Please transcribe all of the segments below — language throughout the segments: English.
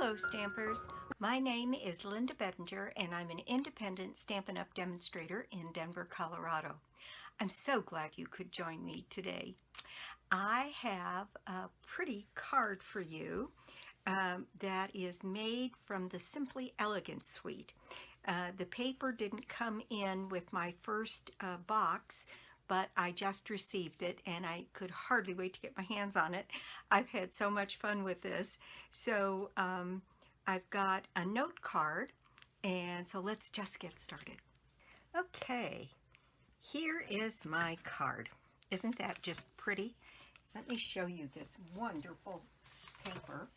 Hello Stampers, my name is Linda Bedinger and I'm an independent Stampin' Up! Demonstrator in Denver, Colorado. I'm so glad you could join me today. I have a pretty card for you that is made from the Simply Elegant suite. The paper didn't come in with my first box, but I just received it and I could hardly wait to get my hands on it. I've had so much fun with this. So I've got a note card, and so let's just get started. Okay, here is my card. Isn't that just pretty? Let me show you this wonderful paper.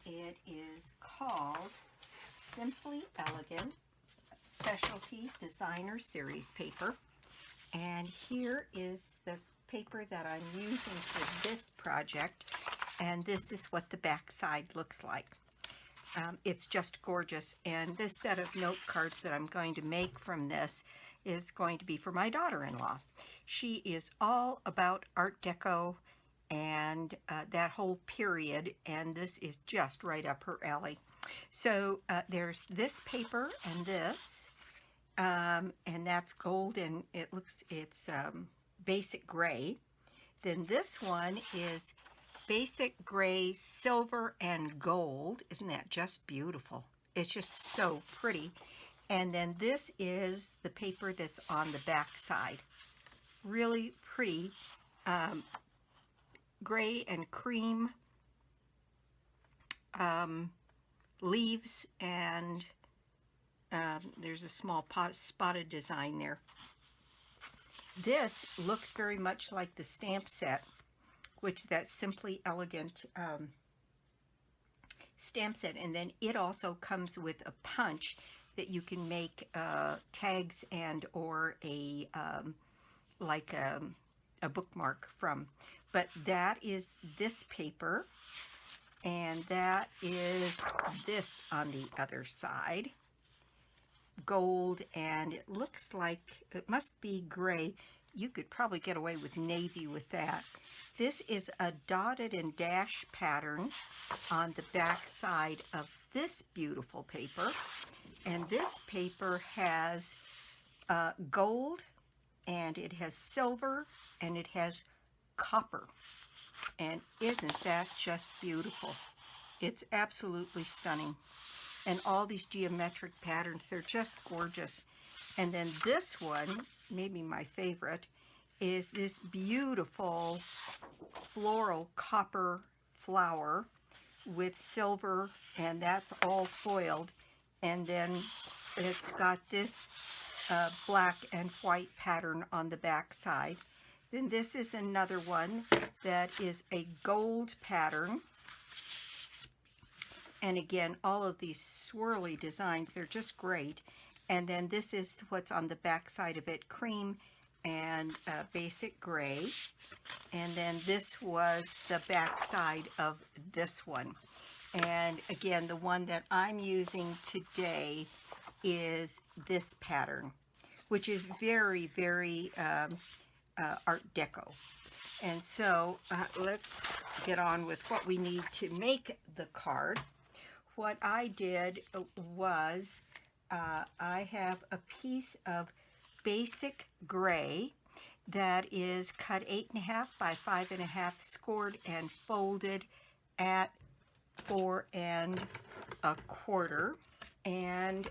It is called Simply Elegant Specialty Designer Series paper. And here is the paper that I'm using for this project, and this is what the back side looks like. It's just gorgeous, and this set of note cards that I'm going to make from this is going to be for my daughter-in-law. She is all about Art Deco and that whole period, and this is just right up her alley. So there's this paper and this. And that's gold, and it's basic gray. Then this one is basic gray, silver, and gold. Isn't that just beautiful? It's just so pretty. And then this is the paper that's on the back side. Really pretty gray and cream leaves, and there's a small spotted design there. This looks very much like the stamp set, which is that Simply Elegant stamp set, and then it also comes with a punch that you can make tags and or a bookmark from. But that is this paper, and that is this on the other side. Gold, and it looks like it must be gray. You could probably get away with navy with that. This is a dotted and dash pattern on the back side of this beautiful paper, and this paper has gold, and it has silver, and it has copper. And isn't that just beautiful? It's absolutely stunning. And all these geometric patterns, they're just gorgeous. And then this one, maybe my favorite, is this beautiful floral copper flower with silver, and that's all foiled. And then it's got this black and white pattern on the back side. Then this is another one that is a gold pattern. And again, all of these swirly designs, they're just great. And then this is what's on the back side of it, cream and basic gray. And then this was the back side of this one. And again, the one that I'm using today is this pattern, which is very, very Art Deco. And so let's get on with what we need to make the card. What I did was I have a piece of basic gray that is cut 8.5 by 5.5, scored and folded at 4 1/4. And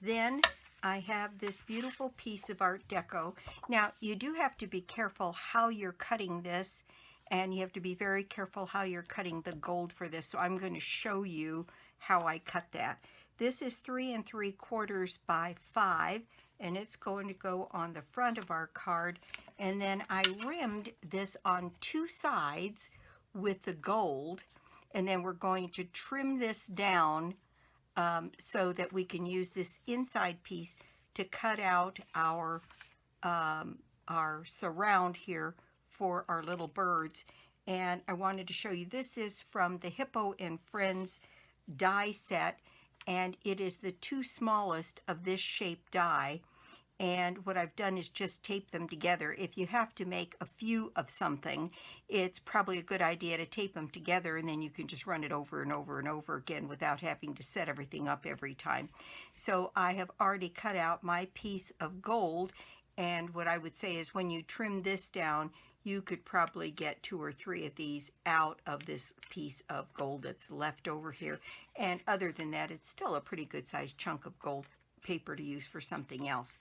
then I have this beautiful piece of Art Deco. Now, you do have to be careful how you're cutting this, and you have to be very careful how you're cutting the gold for this. So I'm going to show you how I cut that. This is 3 3/4 by 5, and it's going to go on the front of our card. And then I rimmed this on 2 sides with the gold, and then we're going to trim this down so that we can use this inside piece to cut out our surround here for our little birds. And I wanted to show you, this is from the Hippo and Friends die set, and it is the 2 smallest of this shape die, And what I've done is just tape them together. If you have to make a few of something, it's probably a good idea to tape them together, and then you can just run it over and over and over again without having to set everything up every time. So I have already cut out my piece of gold, and what I would say is when you trim this down, you could probably get 2 or 3 of these out of this piece of gold that's left over here. And other than that, it's still a pretty good sized chunk of gold paper to use for something else.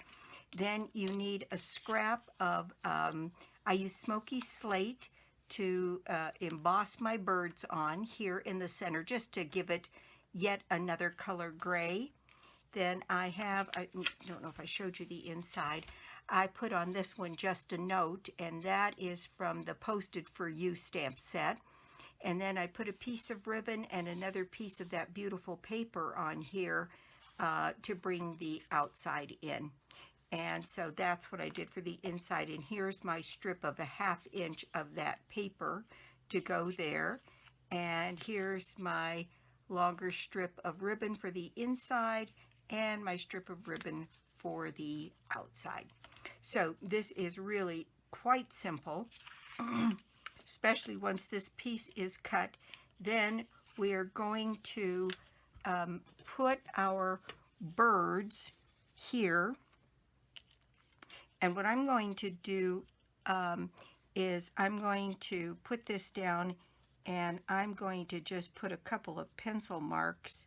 Then you need a scrap of, I use smoky slate to emboss my birds on here in the center, just to give it yet another color gray. Then I don't know if I showed you the inside. I put on this one just a note, and that is from the Posted for You stamp set. And then I put a piece of ribbon and another piece of that beautiful paper on here to bring the outside in. And so that's what I did for the inside. And here's my strip of a 1/2 inch of that paper to go there. And here's my longer strip of ribbon for the inside and my strip of ribbon for the outside. So this is really quite simple, especially once this piece is cut. Then we are going to put our birds here. And what I'm going to do is I'm going to put this down, and I'm going to just put a couple of pencil marks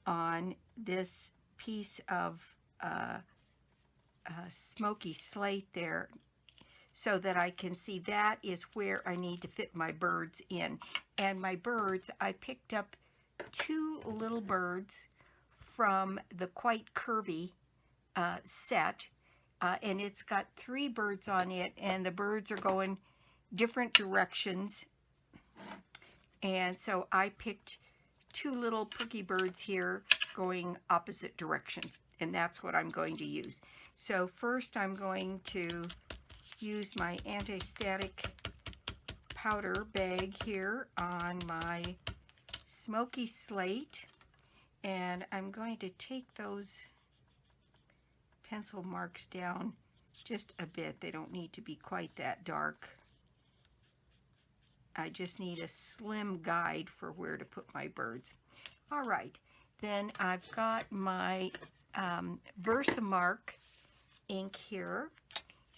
on this piece of smoky slate there, so that I can see that is where I need to fit my birds in. And my birds, I picked up 2 little birds from the Quite Curvy set. And it's got 3 birds on it, and the birds are going different directions. And so I picked 2 little perky birds here going opposite directions, and that's what I'm going to use. So first I'm going to use my anti-static powder bag here on my smoky slate, and I'm going to take those pencil marks down just a bit. They don't need to be quite that dark. I just need a slim guide for where to put my birds. All right, then I've got my Versamark ink here,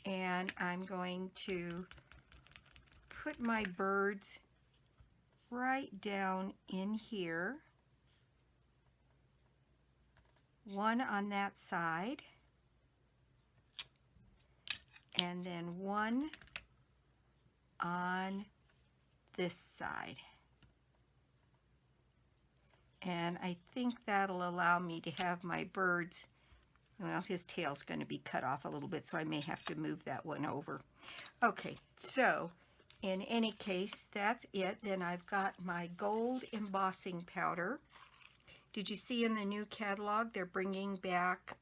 and I'm going to put my birds right down in here. One on that side, and then one on this side. And I think that'll allow me to have my birds, well, his tail's going to be cut off a little bit, so I may have to move that one over. Okay, so in any case, that's it. Then I've got my gold embossing powder. Did you see in the new catalog, they're bringing back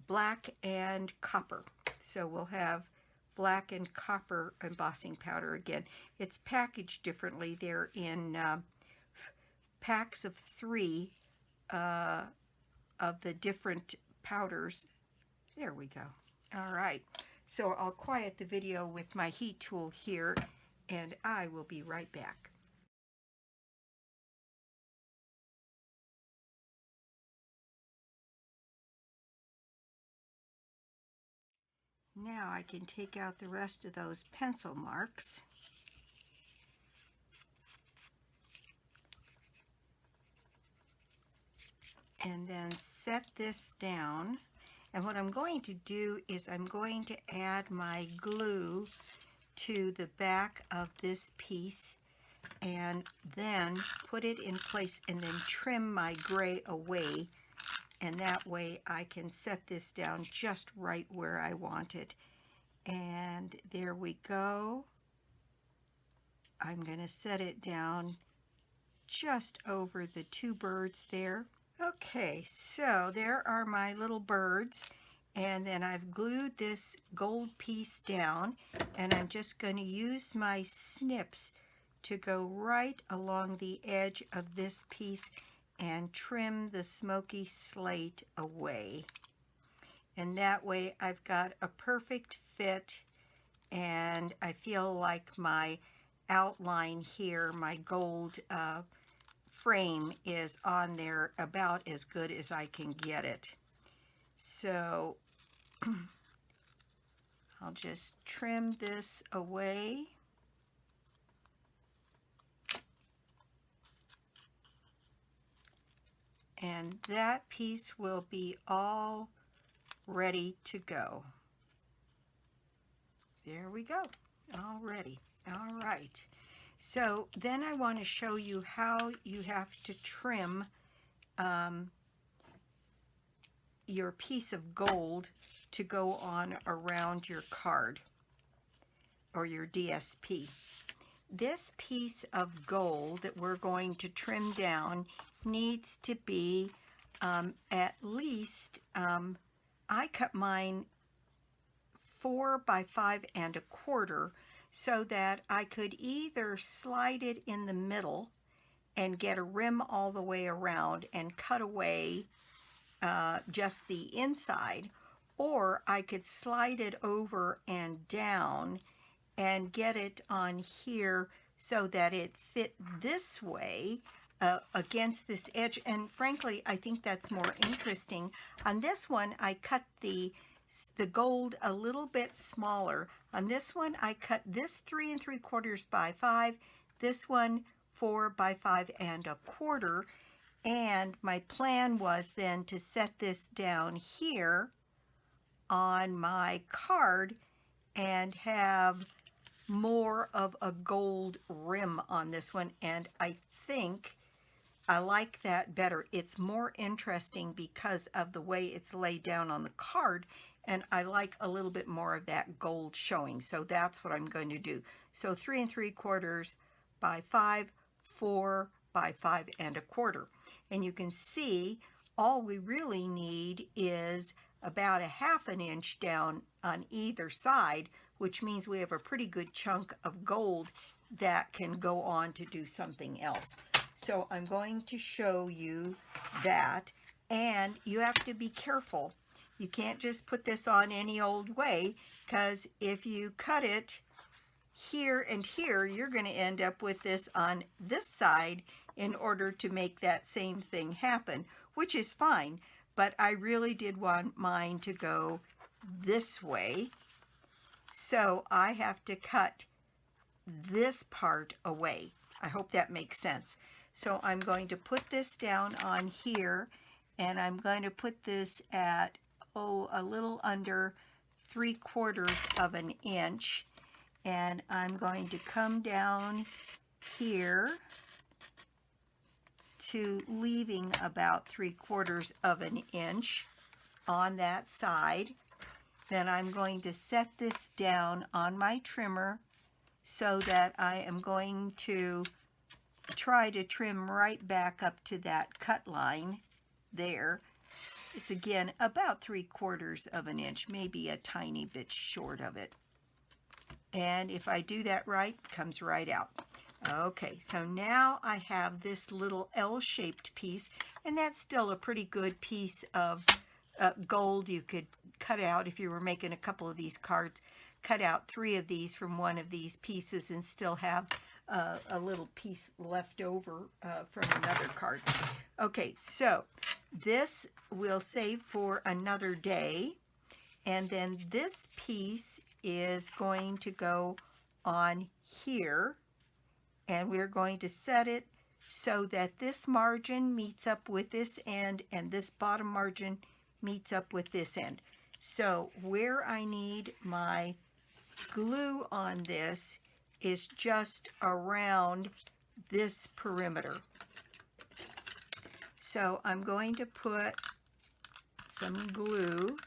black and copper. So we'll have black and copper embossing powder again. It's packaged differently. They're in packs of 3 of the different powders. There we go. All right. So I'll quiet the video with my heat tool here, and I will be right back. Now I can take out the rest of those pencil marks. And then set this down. And what I'm going to do is I'm going to add my glue to the back of this piece, and then put it in place, and then trim my gray away. And that way I can set this down just right where I want it. And there we go. I'm going to set it down just over the 2 birds there. Okay, so there are my little birds, and then I've glued this gold piece down, and I'm just going to use my snips to go right along the edge of this piece and trim the smoky slate away. and that way I've got a perfect fit, and I feel like my outline here, my gold frame is on there about as good as I can get it. So I'll just trim this away. And that piece will be all ready to go. There we go, all ready. All right, so then I want to show you how you have to trim your piece of gold to go on around your card or your DSP. This piece of gold that we're going to trim down needs to be at least, I cut mine 4 by 5 1/4 so that I could either slide it in the middle and get a rim all the way around and cut away just the inside, or I could slide it over and down and get it on here so that it fit this way against this edge. And frankly, I think that's more interesting. On this one, I cut the gold a little bit smaller. On this one, I cut this 3 3/4 by 5, this one 4 by 5 1/4. And my plan was then to set this down here on my card and have more of a gold rim on this one, and I think I like that better. It's more interesting because of the way it's laid down on the card, and I like a little bit more of that gold showing, so that's what I'm going to do. So 3 3/4 by 5, 4 by 5 1/4. And you can see all we really need is about a 1/2 inch down on either side, which means we have a pretty good chunk of gold that can go on to do something else. So I'm going to show you that, and you have to be careful. You can't just put this on any old way, because if you cut it here and here, you're going to end up with this on this side in order to make that same thing happen, which is fine, but I really did want mine to go this way, so I have to cut this part away. I hope that makes sense. So I'm going to put this down on here, and I'm going to put this at, a little under 3/4 of an inch, and I'm going to come down here to leaving about 3/4 of an inch on that side. Then I'm going to set this down on my trimmer so that I am going to try to trim right back up to that cut line there. It's again about 3/4 of an inch, maybe a tiny bit short of it. And if I do that right, it comes right out. Okay, so now I have this little L-shaped piece, and that's still a pretty good piece of gold. You could cut out, if you were making a couple of these cards, cut out 3 of these from one of these pieces and still have a little piece left over from another card. Okay, so this we'll save for another day, and then this piece is going to go on here, and we're going to set it so that this margin meets up with this end and this bottom margin meets up with this end. So where I need my glue on this is just around this perimeter. So I'm going to put some glue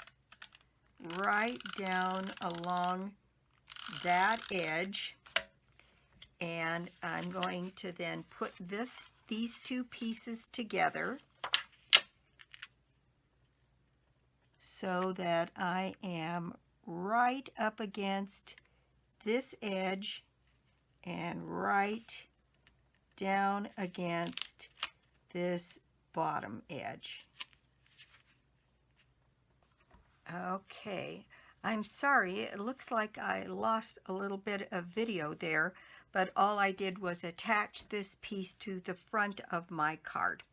right down along that edge, and I'm going to then put these 2 pieces together so that I am right up against this edge and right down against this bottom edge. Okay, I'm sorry, it looks like I lost a little bit of video there, but all I did was attach this piece to the front of my card.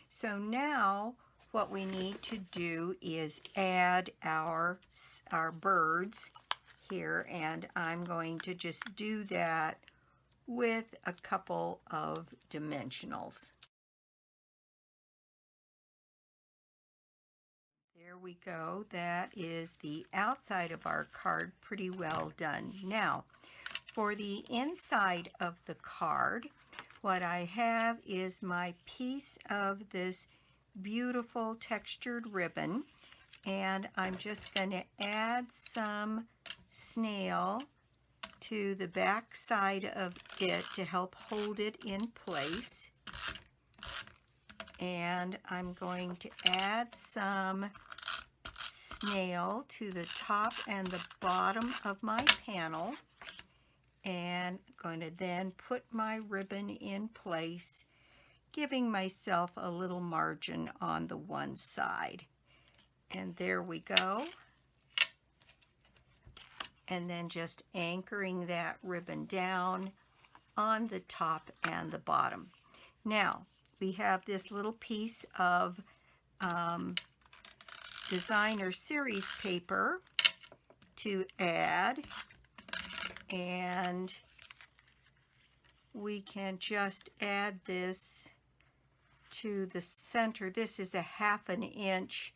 So now what we need to do is add our birds here, and I'm going to just do that with a couple of dimensionals. There we go. That is the outside of our card, pretty well done. Now, for the inside of the card, what I have is my piece of this beautiful textured ribbon, and I'm just going to add some snail to the back side of it to help hold it in place. And I'm going to add some snail to the top and the bottom of my panel, and I'm going to then put my ribbon in place, giving myself a little margin on the one side. And there we go. And then just anchoring that ribbon down on the top and the bottom. Now, we have this little piece of designer series paper to add, and we can just add this to the center. This is a 1/2 inch,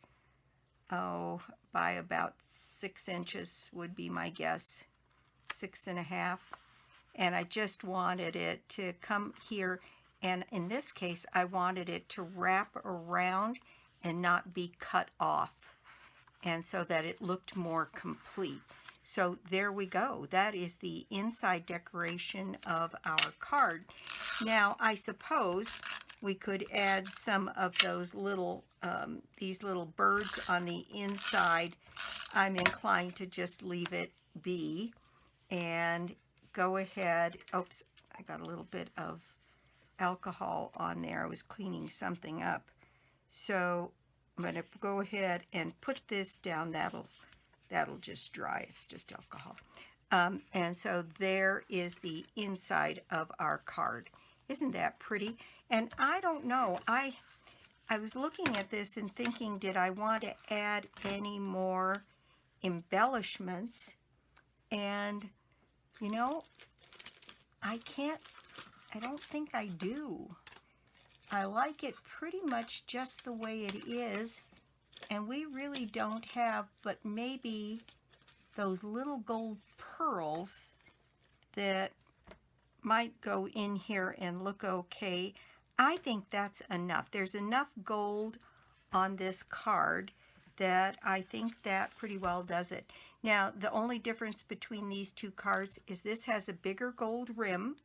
by about 6 inches would be my guess, 6.5. And I just wanted it to come here, and in this case I wanted it to wrap around and not be cut off, and so that it looked more complete. So there we go. That is the inside decoration of our card. Now I suppose we could add some of those little these little birds on the inside. I'm inclined to just leave it be and go ahead. Oops, I got a little bit of alcohol on there. I was cleaning something up. So I'm going to go ahead and put this down. That'll just dry. It's just alcohol. And so there is the inside of our card. Isn't that pretty? And I don't know, I was looking at this and thinking, did I want to add any more embellishments? And, you know, I don't think I do. I like it pretty much just the way it is, and we really don't have but maybe those little gold pearls that might go in here and look okay. I think that's enough. There's enough gold on this card that I think that pretty well does it. Now, the only difference between these two cards is this has a bigger gold rim,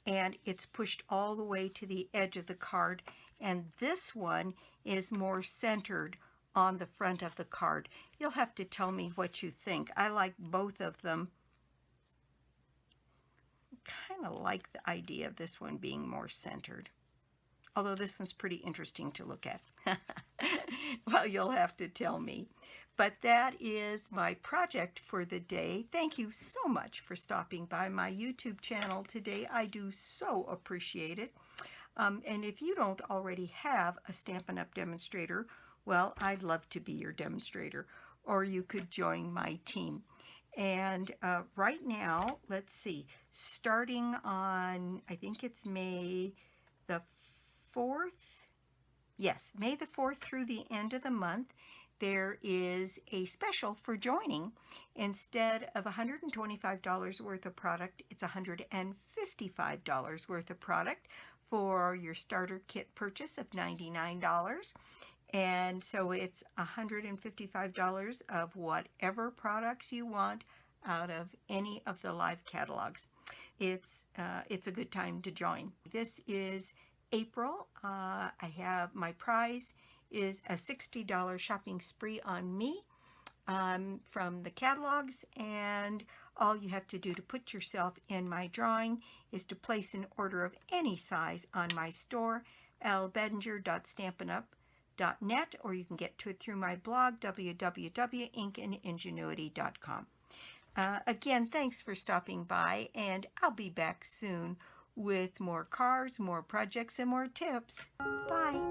and it's pushed all the way to the edge of the card, and this one is more centered on the front of the card. You'll have to tell me what you think. I like both of them. Kind of like the idea of this one being more centered, although this one's pretty interesting to look at. Well, you'll have to tell me. But that is my project for the day. Thank you so much for stopping by my YouTube channel today. I do so appreciate it. And if you don't already have a Stampin' Up! Demonstrator, well, I'd love to be your demonstrator, or you could join my team. And right now, let's see, starting on, I think it's May the 4th. Yes, May the 4th through the end of the month, there is a special for joining. Instead of $125 worth of product, it's $155 worth of product for your starter kit purchase of $99. And so it's $155 of whatever products you want out of any of the live catalogs. It's a good time to join. This is April. I have my prize is a $60 shopping spree on me from the catalogs, and all you have to do to put yourself in my drawing is to place an order of any size on my store, lbedinger.stampinup.com. ingenuity.net, or you can get to it through my blog, www.inkingenuity.com. Again, thanks for stopping by, and I'll be back soon with more cards, more projects, and more tips. Bye.